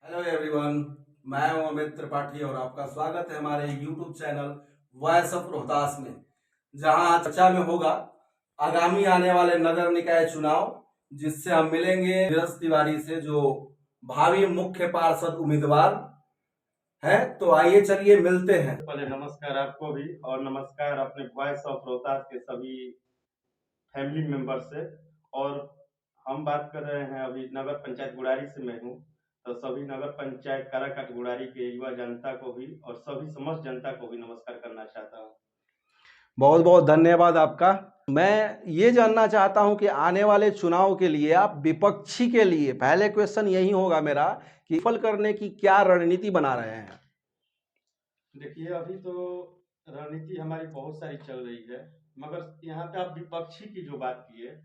Hello everyone, मैं हूं अमित त्रिपाठी और आपका स्वागत है हमारे YouTube channel voice of Rohtas में, जहां चर्चा में होगा आगामी आने वाले नगर निकाय चुनाव, जिससे हम मिलेंगे नीरज तिवारी से, जो भावी मुख्य पार्षद उम्मीदवार है। तो आइए चलिए मिलते हैं। पहले नमस्कार आपको भी और नमस्कार अपने वॉइस ऑफ रोहतास के सभी फैमिली मेंबर से। और हम बात कर रहे हैं अभी नगर पंचायत गुड़ारी से मैं हूँ। तो सभी नगर पंचायत काराकाट गुड़ारी के युवा जनता को भी और सभी समस्त जनता को भी नमस्कार करना चाहता हूँ। बहुत बहुत धन्यवाद आपका। मैं ये जानना चाहता हूं कि आने वाले चुनाव के लिए आप विपक्षी के लिए, पहले क्वेश्चन यही होगा मेरा, कि सफल करने की क्या रणनीति बना रहे हैं। देखिए, अभी तो रणनीति हमारी बहुत सारी चल रही है, मगर यहाँ पे आप विपक्षी की जो बात की है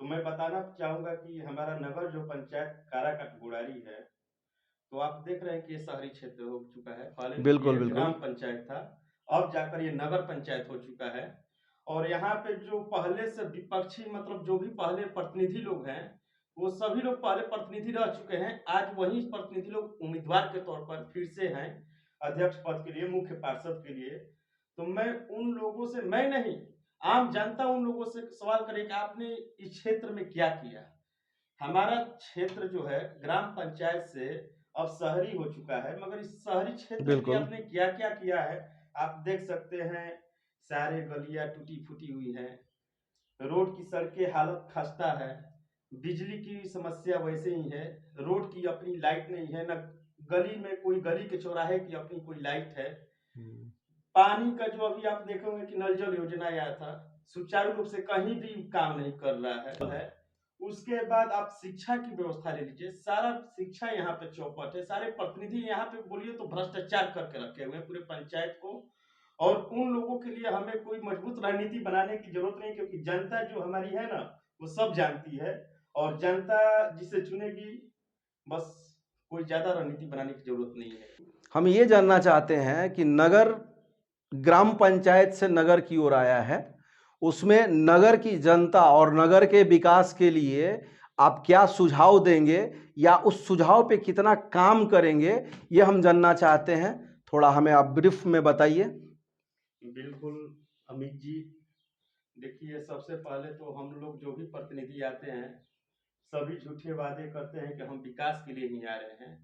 तो मैं बताना चाहूंगा कि हमारा नगर जो पंचायत काराकाट गुड़ारी है, तो आप देख रहे हैं कि ये शहरी क्षेत्र हो चुका है। पहले बिल्कुल ये बिल्कुल। ग्राम पंचायत था, अब जाकर ये नगर पंचायत हो चुका है। और यहाँ पे जो पहले से विपक्षी मतलब जो भी पहले प्रतिनिधि लोग हैं, वो सभी लोग पहले प्रतिनिधि रह चुके हैं। आज वही प्रतिनिधि लोग उम्मीदवार के तौर पर फिर से हैं अध्यक्ष पद के लिए, मुख्य पार्षद के लिए। तो मैं उन लोगों से, मैं नहीं, आम जनता उन लोगों से सवाल करे कि आपने इस क्षेत्र में क्या किया। हमारा क्षेत्र जो है ग्राम पंचायत से अब शहरी हो चुका है, मगर इस शहरी क्षेत्र के लिए बिल्कुल आपने क्या क्या किया है आप देख सकते हैं। सारे गलियां टूटी फूटी हुई हैं, रोड की सड़कें हालत खस्ता है, बिजली की समस्या वैसे ही है, रोड की अपनी लाइट नहीं है, न गली में कोई, गली के चौराहे की अपनी कोई लाइट है। पानी का जो अभी आप देखोगे कि नल जल योजना आया था, सुचारू रूप से कहीं भी काम नहीं कर रहा है। उसके बाद आप शिक्षा की व्यवस्था ले लीजिए, सारा शिक्षा यहाँ पे चौपट है। सारे प्रतिनिधि यहाँ पे बोलिए तो भ्रष्टाचार करके रखे हुए हैं पूरे पंचायत को। और उन लोगों के लिए हमें कोई मजबूत रणनीति बनाने की जरूरत नहीं, क्योंकि जनता जो हमारी है ना, वो सब जानती है। और जनता जिसे चुनेगी, बस कोई ज्यादा रणनीति बनाने की जरूरत नहीं है। हम ये जानना चाहते हैं कि नगर ग्राम पंचायत से नगर की ओर आया है, उसमें नगर की जनता और नगर के विकास के लिए आप क्या सुझाव देंगे, या उस सुझाव पे कितना काम करेंगे, ये हम जानना चाहते हैं। थोड़ा हमें आप ब्रीफ में बताइए। बिल्कुल अमित जी, देखिए सबसे पहले तो हम लोग जो भी प्रतिनिधि आते हैं, सभी झूठे वादे करते हैं कि हम विकास के लिए ही आ रहे हैं,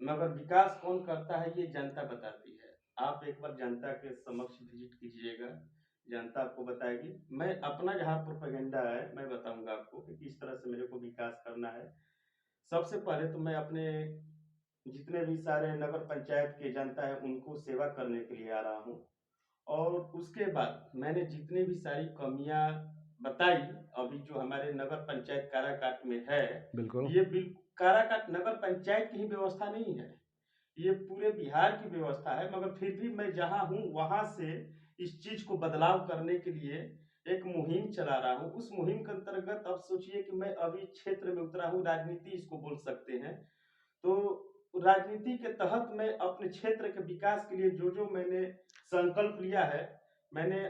मगर विकास कौन करता है ये जनता बताती है। आप एक बार जनता के समक्ष विजिट कीजिएगा, जनता आपको बताएगी। मैं अपना जहाँ प्रोपेगेंडा है मैं बताऊंगा आपको कि किस तरह से मेरे को विकास करना है। सबसे पहले तो मैं अपने जितने भी सारे नगर पंचायत के जनता है उनको सेवा करने के लिए आ रहा हूँ। और उसके बाद मैंने जितनी भी सारी कमियां बताई, अभी जो हमारे नगर पंचायत काराकाट में है, बिल्कुल ये काराकाट नगर पंचायत की ही व्यवस्था नहीं है, ये पूरे बिहार की व्यवस्था है। मगर फिर भी मैं जहां हूं वहां से इस चीज को बदलाव करने के लिए एक मुहिम चला रहा हूं। उस मुहिम के अंतर्गत अब सोचिए कि मैं अभी क्षेत्र में उतरा हूं, राजनीति इसको बोल सकते हैं। तो राजनीति के तहत मैं अपने क्षेत्र के विकास के लिए जो जो मैंने संकल्प लिया है, मैंने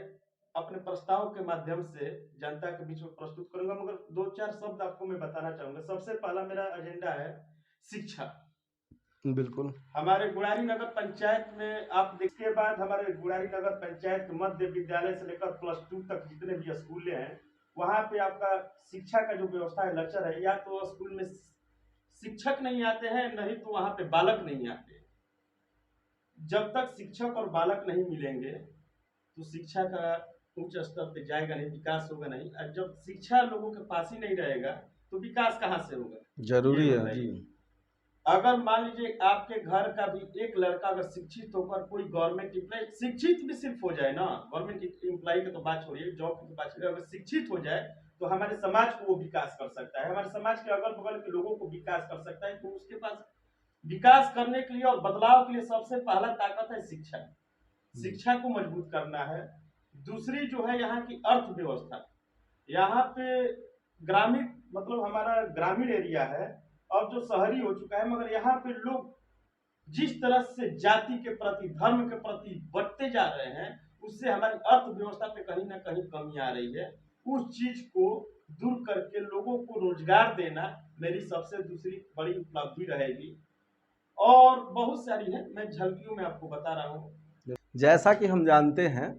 अपने प्रस्ताव के माध्यम से जनता के बीच में प्रस्तुत करूंगा। मगर दो चार शब्द आपको मैं बताना चाहूंगा। सबसे पहला मेरा एजेंडा है शिक्षा। बिल्कुल हमारे गुड़ारी नगर पंचायत में आप देखिए, बाद हमारे गुड़ारी नगर पंचायत मध्य विद्यालय से लेकर +2 तक जितने भी स्कूल हैं, वहां पे आपका शिक्षा का जो व्यवस्था है लचर है। या तो स्कूल में शिक्षक नहीं आते हैं, नहीं तो वहां पे बालक नहीं आते। जब तक शिक्षक और बालक नहीं मिलेंगे तो शिक्षा का उच्च स्तर पे जाएगा नहीं, विकास होगा नहीं। और जब शिक्षा लोगों के पास ही नहीं रहेगा तो विकास कहाँ से होगा, जरूरी ये है जी। बताइए। अगर मान लीजिए आपके घर का भी एक लड़का अगर शिक्षित होकर कोई गवर्नमेंट एम्प्लॉय, शिक्षित भी सिर्फ हो जाए ना, गवर्नमेंट एम्प्लॉय की तो बात छोड़िए, जॉब की तो बात छोड़िए, अगर शिक्षित हो जाए तो हमारे समाज को वो विकास कर सकता है, हमारे समाज के अगल बगल के लोगों को विकास कर सकता है। तो उसके पास विकास करने के लिए और बदलाव के लिए सबसे पहला ताकत है शिक्षा। शिक्षा को मजबूत करना है। दूसरी जो है यहाँ की अर्थव्यवस्था। यहाँ पे ग्रामीण मतलब हमारा ग्रामीण एरिया है, अब जो शहरी हो चुका है, मगर यहाँ पे लोग जिस तरह से जाति के प्रति, धर्म के प्रति बढ़ते जा रहे हैं, उससे हमारी अर्थव्यवस्था पे कहीं ना कहीं कमी आ रही है। उस चीज को दूर करके लोगों को रोजगार देना मेरी सबसे दूसरी बड़ी उपलब्धि रहेगी। और बहुत सारी है, मैं झलकियों में आपको बता रहा हूँ। जैसा कि हम जानते हैं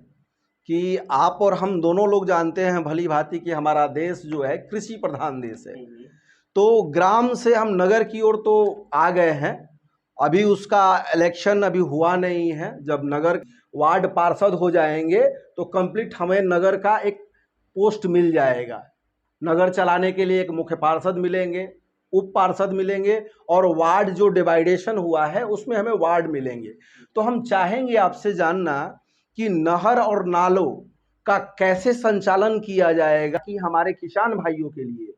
कि आप और हम दोनों लोग जानते हैं भली भांति कि हमारा देश जो है कृषि प्रधान देश है। तो ग्राम से हम नगर की ओर तो आ गए हैं, अभी उसका इलेक्शन अभी हुआ नहीं है। जब नगर वार्ड पार्षद हो जाएंगे तो कंप्लीट हमें नगर का एक पोस्ट मिल जाएगा। नगर चलाने के लिए एक मुख्य पार्षद मिलेंगे, उप पार्षद मिलेंगे और वार्ड जो डिवाइडेशन हुआ है उसमें हमें वार्ड मिलेंगे। तो हम चाहेंगे आपसे जानना कि नहर और नालों का कैसे संचालन किया जाएगा कि हमारे किसान भाइयों के लिए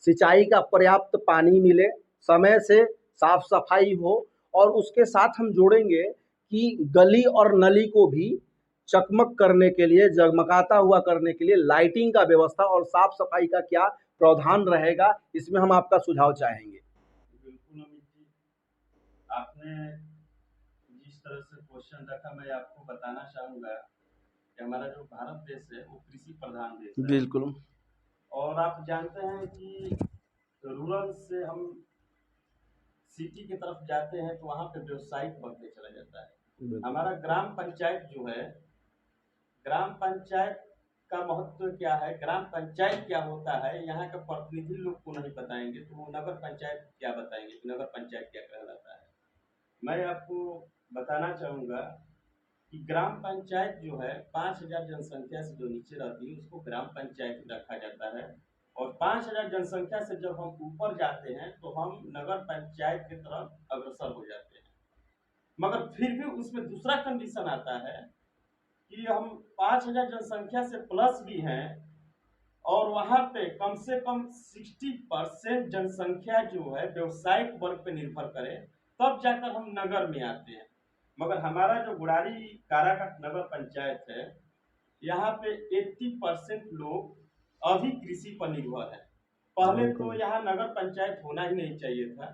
सिंचाई का पर्याप्त पानी मिले, समय से साफ सफाई हो, और उसके साथ हम जोड़ेंगे कि गली और नली को भी चकमक करने के लिए, जगमगाता हुआ करने के लिए लाइटिंग का व्यवस्था और साफ सफाई का क्या प्रावधान रहेगा, इसमें हम आपका सुझाव चाहेंगे। बिल्कुल अमित जी, आपने जिस तरह से क्वेश्चन रखा, मैं आपको बताना चाहूँगा कि हमारा जो भारत देश है वो कृषि प्रधान देश है। बिल्कुल। और आप जानते हैं कि रूरल से हम सिटी की तरफ जाते हैं तो वहाँ पे व्यवसायिक बढ़ते चला जाता है। हमारा ग्राम पंचायत जो है, ग्राम पंचायत का महत्व क्या है, ग्राम पंचायत क्या होता है, यहाँ के प्रतिनिधि लोग को नहीं बताएंगे तो वो नगर पंचायत क्या बताएंगे कि नगर पंचायत क्या कहलाता है। मैं आपको बताना चाहूँगा कि ग्राम पंचायत जो है 5,000 जनसंख्या से जो नीचे रहती है उसको ग्राम पंचायत रखा जाता है। और 5,000 जनसंख्या से जब हम ऊपर जाते हैं तो हम नगर पंचायत की तरफ अग्रसर हो जाते हैं। मगर फिर भी उसमें दूसरा कंडीशन आता है कि हम 5,000 जनसंख्या से प्लस भी हैं और वहाँ पे कम से कम 60% जनसंख्या जो है व्यवसायिक वर्ग पे निर्भर करे, तब जाकर हम नगर में आते हैं। मगर हमारा जो गुड़ारी काराकाट नगर पंचायत है, यहाँ पे 80% लोग अभी कृषि पर निर्भर है। पहले तो यहाँ नगर पंचायत होना ही नहीं चाहिए था।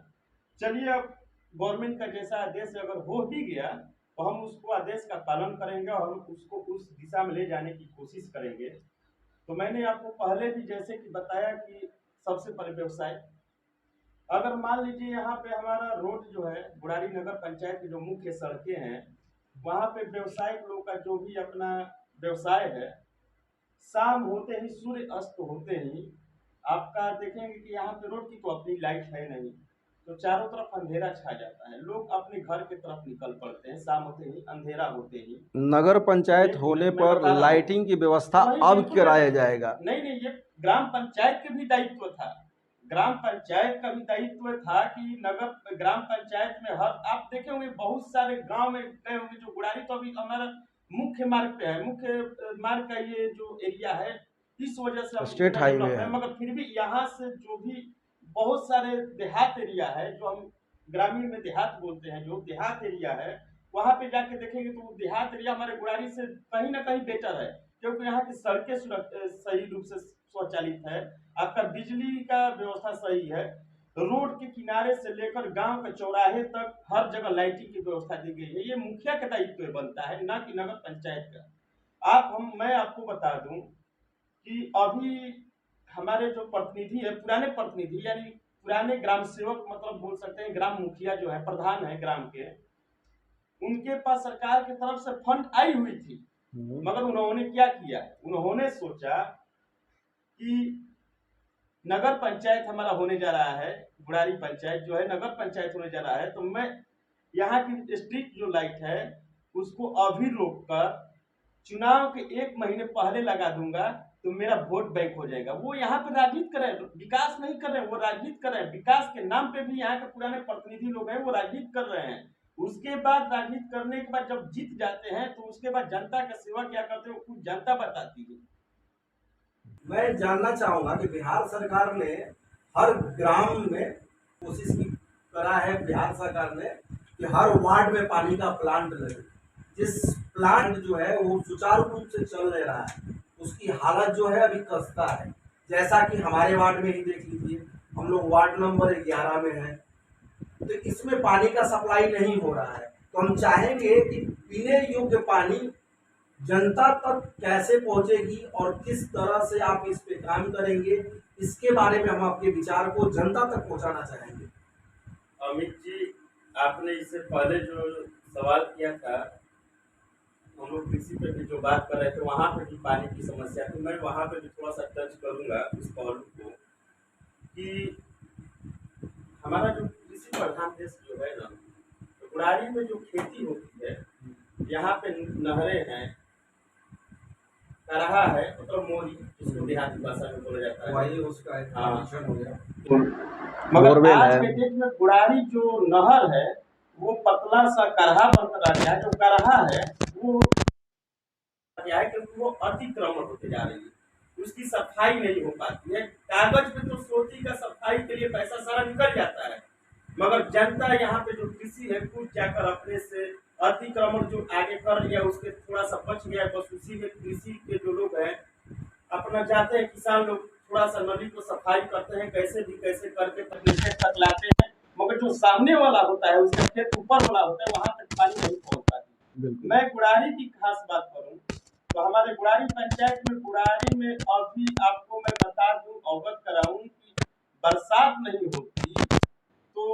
चलिए, अब गवर्नमेंट का जैसा आदेश अगर हो भी गया तो हम उसको आदेश का पालन करेंगे और हम उसको उस दिशा में ले जाने की कोशिश करेंगे। तो मैंने आपको पहले भी जैसे कि बताया कि सबसे पहले व्यवसाय, अगर मान लीजिए यहाँ पे हमारा रोड जो है बुढ़ारी नगर पंचायत की जो मुख्य सड़कें हैं, वहाँ पे व्यवसायिक लोग का जो भी अपना व्यवसाय है, शाम होते ही, सूर्य अस्त होते ही आपका देखेंगे कि यहाँ पे रोड की तो अपनी लाइट है नहीं, तो चारों तरफ अंधेरा छा जाता है। लोग अपने घर की तरफ निकल पड़ते हैं शाम होते ही, अंधेरा होते ही। नगर पंचायत होने पर लाइटिंग की व्यवस्था अब कराया जाएगा। नहीं, ये ग्राम पंचायत के भी दायित्व था। ग्राम पंचायत का भी दायित्व था कि नगर ग्राम पंचायत में हर, आप देखे होंगे बहुत सारे गांव में गए होंगे, जो गुड़ारी तो अभी हमारा मुख्य मार्ग पे है, मुख्य मार्ग का ये जो एरिया है, इस वजह से स्टेट हाईवे है। मगर फिर भी यहाँ से जो भी बहुत सारे देहात एरिया है, जो हम ग्रामीण में देहात बोलते हैं, जो देहात एरिया है, वहां पे जाके देखेंगे तो देहात एरिया हमारे गुड़ारी से कहीं ना कहीं बेटर है, क्योंकि यहाँ की सड़कें सही रूप से स्वचालित है, आपका बिजली का व्यवस्था सही है, रोड के किनारे से लेकर गांव के चौराहे तक हर जगह लाइटिंग की व्यवस्था दी गई है। ये मुखिया का दायित्व बनता है, ना कि नगर पंचायत का। मैं आपको बता दूं कि अभी हमारे जो प्रतिनिधि है, पुराने प्रतिनिधि यानी पुराने ग्राम सेवक, मतलब बोल सकते हैं ग्राम मुखिया जो है, प्रधान है ग्राम के, उनके पास सरकार की तरफ से फंड आई हुई थी। मगर उन्होंने क्या किया, उन्होंने सोचा कि नगर पंचायत हमारा होने जा रहा है, बुढ़ारी पंचायत जो है नगर पंचायत होने जा रहा है, तो मैं यहाँ की स्ट्रीट जो लाइट है उसको अभी रोककर चुनाव के 1 महीने पहले लगा दूंगा, तो मेरा वोट बैंक हो जाएगा। वो यहाँ पे राजनीति कर रहे हैं, विकास नहीं कर रहे हैं, वो राजनीति कर रहे हैं। विकास के नाम पे भी यहाँ के पुराने प्रतिनिधि लोग हैं, वो राजनीति कर रहे हैं। उसके बाद राजनीति करने के बाद जब जीत जाते हैं तो उसके बाद जनता का सेवा क्या करते हैं, कुछ जनता बताती है। मैं जानना चाहूंगा कि बिहार सरकार ने हर ग्राम में कोशिश करा है, बिहार सरकार ने कि हर वार्ड में पानी का प्लांट लगे। जिस प्लांट जो है वो सुचारू रूप से चल नहीं रहा है, उसकी हालत जो है अभी खस्ता है। जैसा कि हमारे वार्ड में ही देख लीजिए, हम लोग वार्ड नंबर 11 में हैं, तो इसमें पानी का सप्लाई नहीं हो रहा है। तो हम चाहेंगे कि पीने योग्य पानी जनता तक कैसे पहुंचेगी और किस तरह से आप इस पे काम करेंगे, इसके बारे में हम आपके विचार को जनता तक पहुंचाना चाहेंगे। अमित जी, आपने इससे पहले जो सवाल किया था, हम लोग कृषि पे भी जो बात कर रहे थे वहाँ पे भी पानी की समस्या, तो मैं वहाँ पे भी थोड़ा सा टच करूँगा उस पहलू को कि हमारा जो कृषि प्रधान देश जो है ना, तो बुराड़ी में जो खेती होती है, यहाँ पे नहरें हैं, करहा है, मतलब मोरी जिसको देहाती भाषा में बोला जाता है, वही उसका एक हाँ। connection हो गया। मगर बोरवेल आज है। के डेट में बुराड़ी जो नहर है वो पतला सा करहा बनकर आ गया है। जो करहा है वो क्या है कि वो अतिक्रमण होते जा रही है, उसकी सफाई नहीं हो पाती है। कागज पे तो सोती का सफाई के लिए पैसा सारा निकल जाता है, मगर जनता यहाँ पे जो कृषि है खुद जाकर अपने से अतिक्रमण जो आगे कर लिया उसके थोड़ा सा बच गया, बस उसी में कृषि के जो लोग हैं अपना जाते हैं, किसान लोग थोड़ा सा नदी को सफाई करते हैं, कैसे भी कैसे करके नीचे तक लाते हैं, मगर जो सामने वाला होता है उसका खेत ऊपर वाला होता है, वहां तक पानी नहीं पहुंच पाती। मैं गुड़ारी की खास बात करूं तो हमारे गुड़ारी पंचायत में, गुड़ारी में अभी आपको मैं बता दूं, अवगत कराऊं कि बरसात नहीं होती तो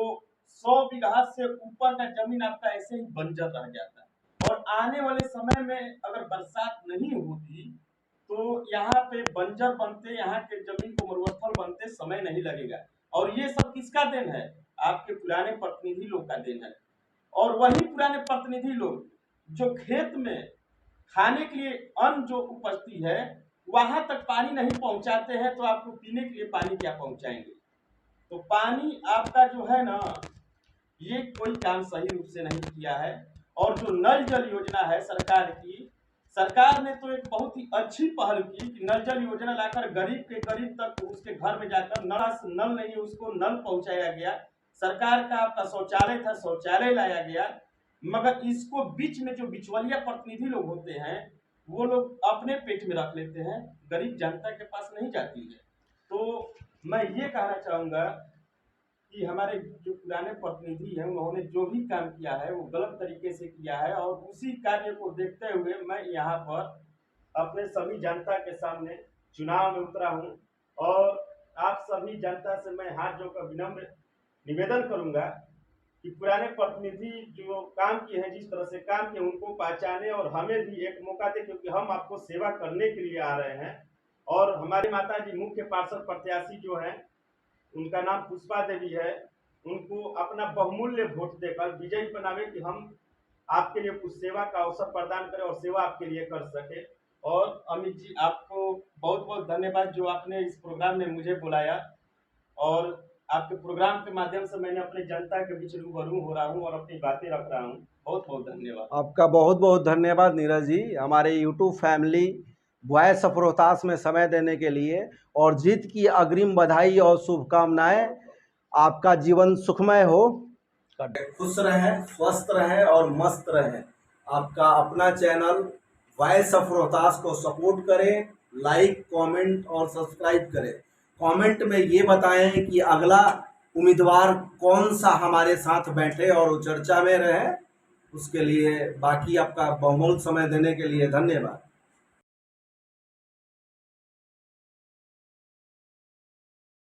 100 बीघा से ऊपर का जमीन आपका ऐसे ही बंजर रह जाता है, और आने वाले समय में अगर बरसात नहीं होती तो यहाँ पे बंजर बनते, यहाँ के जमीन को मरुस्थल बनते समय नहीं लगेगा। और ये सब किसका देन है? आपके पुराने प्रतिनिधि लोग का देन है। और वही पुराने प्रतिनिधि लोग जो खेत में खाने के लिए अन्न जो उपजती है वहां तक पानी नहीं पहुंचाते हैं, तो आपको पीने के लिए पानी क्या पहुंचाएंगे? तो पानी आपका जो है ना, ये कोई काम सही रूप से नहीं किया है। और जो नल जल योजना है सरकार की, सरकार ने तो एक बहुत ही अच्छी पहल की कि नल जल योजना लाकर गरीब के गरीब तक उसके घर में जाकर नल नहीं उसको नल पहुंचाया गया। सरकार का आपका शौचालय था, शौचालय लाया गया, मगर इसको बीच में जो बिचवलिया प्रतिनिधि लोग होते हैं वो लोग अपने पेट में रख लेते हैं, गरीब जनता के पास नहीं जाती है। तो मैं ये कहना चाहूंगा कि हमारे जो पुराने प्रतिनिधि हैं उन्होंने जो भी काम किया है वो गलत तरीके से किया है, और उसी कार्य को देखते हुए मैं यहाँ पर अपने सभी जनता के सामने चुनाव में उतरा हूँ। और आप सभी जनता से मैं हाथ जोड़कर विनम्र निवेदन करूंगा कि पुराने प्रतिनिधि जो काम किए हैं, जिस तरह से काम किए, उनको पहचाने और हमें भी एक मौका दे, क्योंकि हम आपको सेवा करने के लिए आ रहे हैं। और हमारी माता जी मुख्य पार्षद प्रत्याशी जो हैं उनका नाम पुष्पा देवी है, उनको अपना बहुमूल्य वोट देकर विजयी बनावे कि हम आपके लिए कुछ सेवा का अवसर प्रदान करें और सेवा आपके लिए कर सके। और अमित जी आपको बहुत बहुत धन्यवाद जो आपने इस प्रोग्राम में मुझे बुलाया, और आपके प्रोग्राम के माध्यम से मैंने अपने जनता के बीच रूबरू हो रहा हूँ और अपनी बातें रख रहा हूँ। बहुत बहुत धन्यवाद। आपका बहुत बहुत धन्यवाद नीरज जी, हमारे YouTube family voice of Rohtas में समय देने के लिए, और जीत की अग्रिम बधाई और शुभकामनाएं। आपका जीवन सुखमय हो, खुश रहें, स्वस्थ रहें और मस्त रहें। आपका अपना चैनल वॉइस ऑफ रोहतास को सपोर्ट करें, लाइक कमेंट और सब्सक्राइब करें। कमेंट में ये बताएं कि अगला उम्मीदवार कौन सा हमारे साथ बैठे और वो चर्चा में रहे। उसके लिए बाकी आपका बहुमूल्य समय देने के लिए धन्यवाद।